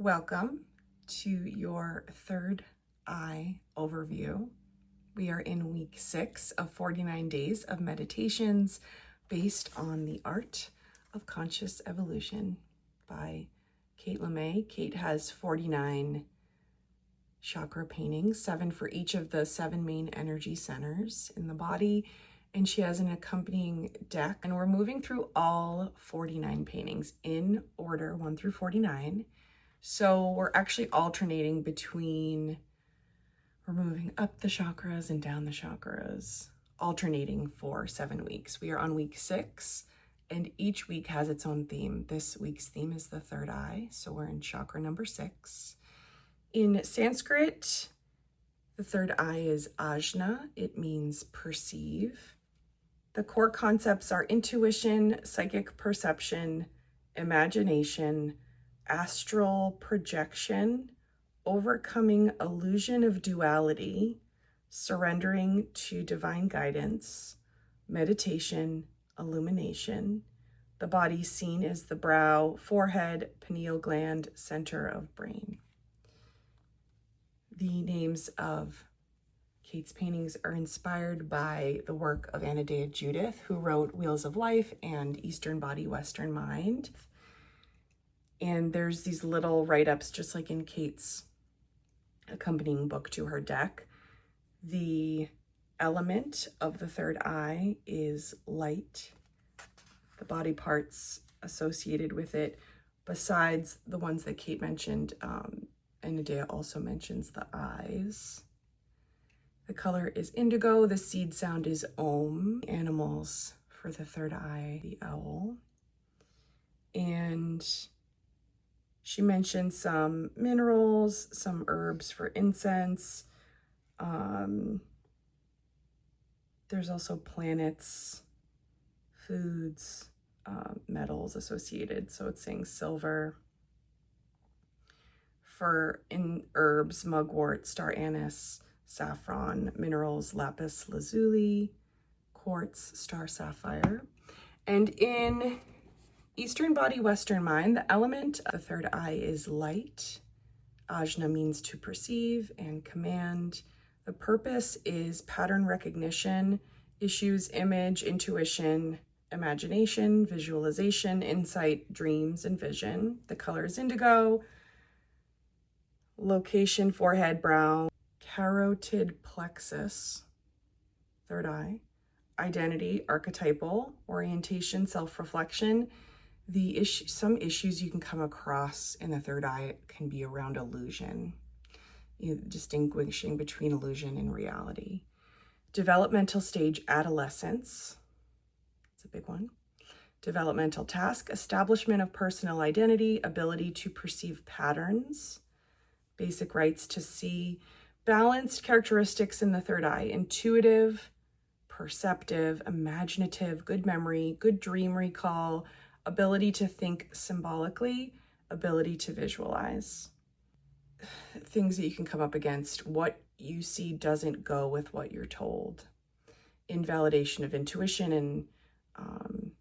Welcome to your third eye overview. We are in week 6 of 49 days of meditations based on the art of conscious evolution by Kate LeMay. Kate has 49 chakra paintings, 7 for each of the 7 main energy centers in the body, and she has an accompanying deck. And we're moving through all 49 paintings in order, 1 through 49. So we're actually alternating between, we're moving up the chakras and down the chakras, alternating for 7 weeks. We are on week 6, and each week has its own theme. This week's theme is the third eye, so we're in chakra number 6. In Sanskrit, the third eye is ajna. It means perceive. The core concepts are intuition, psychic perception, imagination, astral projection, overcoming illusion of duality, surrendering to divine guidance, meditation, illumination. The body seen is the brow, forehead, pineal gland, center of brain. The names of Kate's paintings are inspired by the work of Anodea Judith, who wrote Wheels of Life and Eastern Body, Western Mind. And there's these little write-ups, just like in Kate's accompanying book to her deck. The element of the third eye is light. The body parts associated with it, besides the ones that Kate mentioned, and Nadea also mentions the eyes. The color is indigo. The seed sound is Om. Animals for the third eye, the owl. And she mentioned some minerals, some herbs for incense. There's also planets, foods, metals associated. So it's saying silver. For in herbs, mugwort, star anise, saffron. Minerals, lapis lazuli, quartz, star sapphire. And in Eastern Body, Western Mind, the element of the third eye is light. Ajna means to perceive and command. The purpose is pattern recognition, issues, image, intuition, imagination, visualization, insight, dreams, and vision. The color is indigo. Location, forehead, brow, carotid plexus, third eye. Identity, archetypal, orientation, self-reflection. Some issues you can come across in the third eye can be around illusion, distinguishing between illusion and reality. Developmental stage, adolescence. That's a big one. Developmental task, establishment of personal identity, ability to perceive patterns. Basic rights to see. Balanced characteristics in the third eye, intuitive, perceptive, imaginative, good memory, good dream recall, ability to think symbolically, ability to visualize. Things that you can come up against: what you see doesn't go with what you're told. Invalidation of intuition and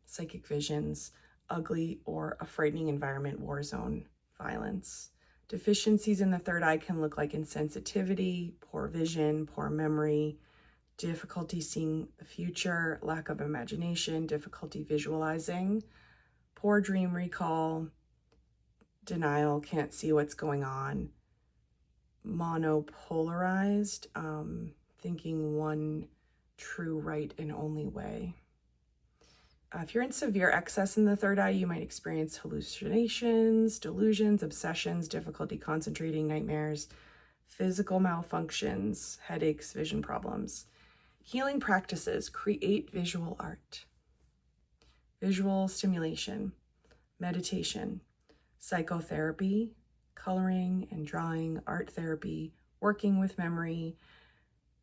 psychic visions, ugly or a frightening environment, war zone, violence. Deficiencies in the third eye can look like insensitivity, poor vision, poor memory, difficulty seeing the future, lack of imagination, difficulty visualizing, poor dream recall, denial, can't see what's going on, monopolarized, thinking one true, right, and only way. If you're in severe excess in the third eye, you might experience hallucinations, delusions, obsessions, difficulty concentrating, nightmares, physical malfunctions, headaches, vision problems. Healing practices: create visual art, visual stimulation, meditation, psychotherapy, coloring and drawing, art therapy, working with memory,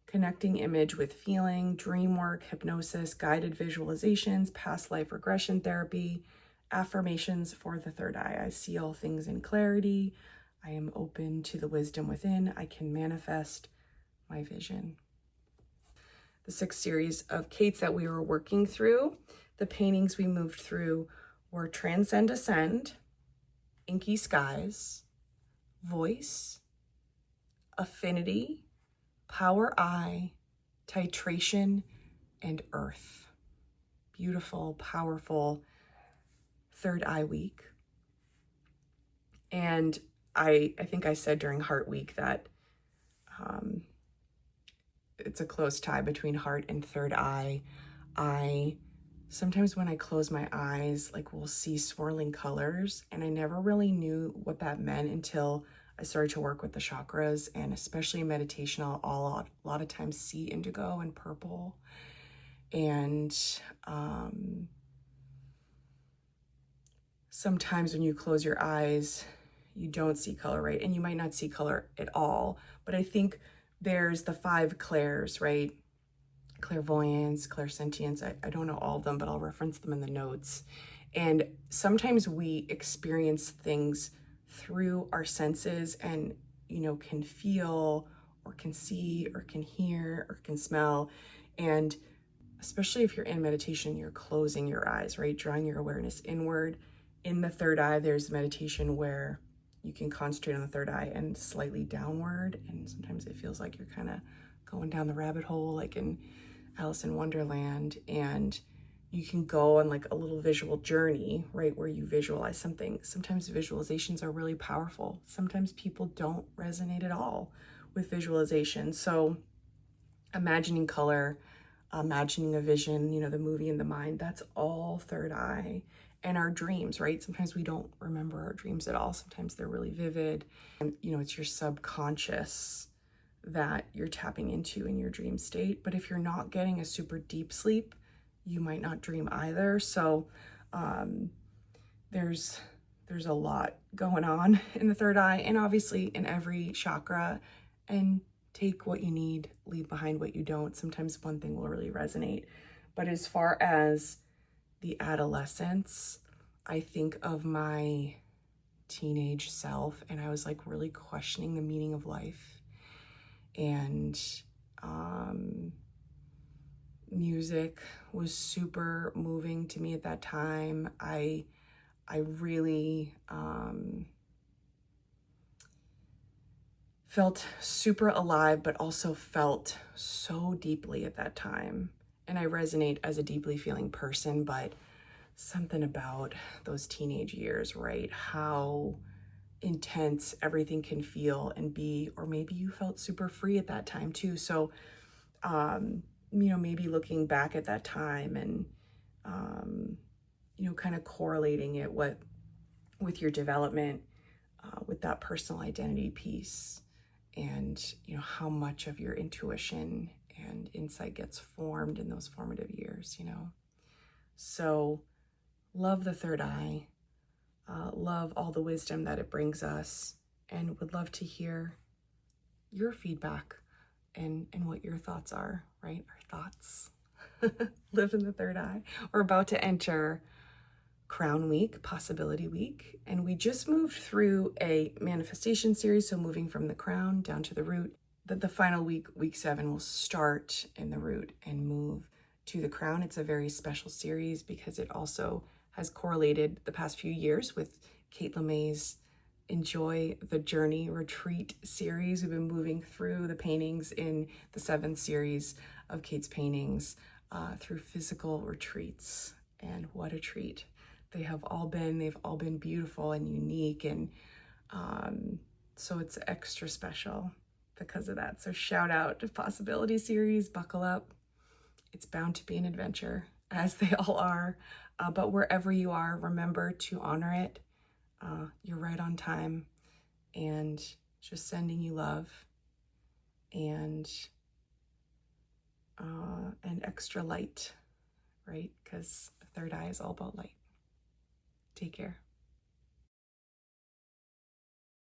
connecting image with feeling, dream work, hypnosis, guided visualizations, past life regression therapy, affirmations for the third eye. I see all things in clarity. I am open to the wisdom within. I can manifest my vision. The 6 series of Kate's that we were working through, the paintings we moved through were Transcend Ascend, Inky Skies, voice, affinity, power eye, titration, and earth. Beautiful, powerful third eye week. And I think I said during Heart Week that it's a close tie between heart and third eye. I sometimes when I close my eyes, like we'll see swirling colors, and I never really knew what that meant until I started to work with the chakras, and especially in meditation, I'll a lot of times see indigo and purple. And sometimes when you close your eyes, you don't see color, right? And you might not see color at all. But I think there's the 5 clairs, right? Clairvoyance, clairsentience. I don't know all of them, but I'll reference them in the notes. And sometimes we experience things through our senses and, can feel or can see or can hear or can smell. And especially if you're in meditation, you're closing your eyes, right? Drawing your awareness inward. In the third eye, there's meditation where you can concentrate on the third eye and slightly downward. And sometimes it feels like you're kind of going down the rabbit hole, like in Alice in Wonderland. And you can go on like a little visual journey, right? Where you visualize something. Sometimes visualizations are really powerful. Sometimes people don't resonate at all with visualization. So imagining color, imagining a vision, the movie in the mind, that's all third eye. And our dreams, right? Sometimes we don't remember our dreams at all. Sometimes they're really vivid. And, it's your subconscious that you're tapping into in your dream state. But if you're not getting a super deep sleep, you might not dream either. So there's a lot going on in the third eye, and obviously in every chakra. And take what you need, leave behind what you don't. Sometimes one thing will really resonate. But as far as the adolescence, I think of my teenage self, and I was like really questioning the meaning of life. And music was super moving to me at that time. I really felt super alive, but also felt so deeply at that time. And I resonate as a deeply feeling person, but something about those teenage years, right? How intense everything can feel and be, or maybe you felt super free at that time too. So, maybe looking back at that time and, kind of correlating it with your development, with that personal identity piece, and how much of your intuition and insight gets formed in those formative years. So love the third eye, love all the wisdom that it brings us, and would love to hear your feedback and what your thoughts are, right? Our thoughts live in the third eye. We're about to enter Crown Week, Possibility Week, and we just moved through a manifestation series, so moving from the crown down to the root. The final week, week 7, will start in the root and move to the crown. It's a very special series because it also has correlated the past few years with Kate LeMay's Enjoy the Journey retreat series. We've been moving through the paintings in the 7th series of Kate's paintings through physical retreats, and what a treat. They've all been beautiful and unique, and so it's extra special because of that. So shout out to Possibility series, buckle up. It's bound to be an adventure, as they all are. But wherever you are, remember to honor it. You're right on time, and just sending you love and extra light, right? Because the third eye is all about light. Take care.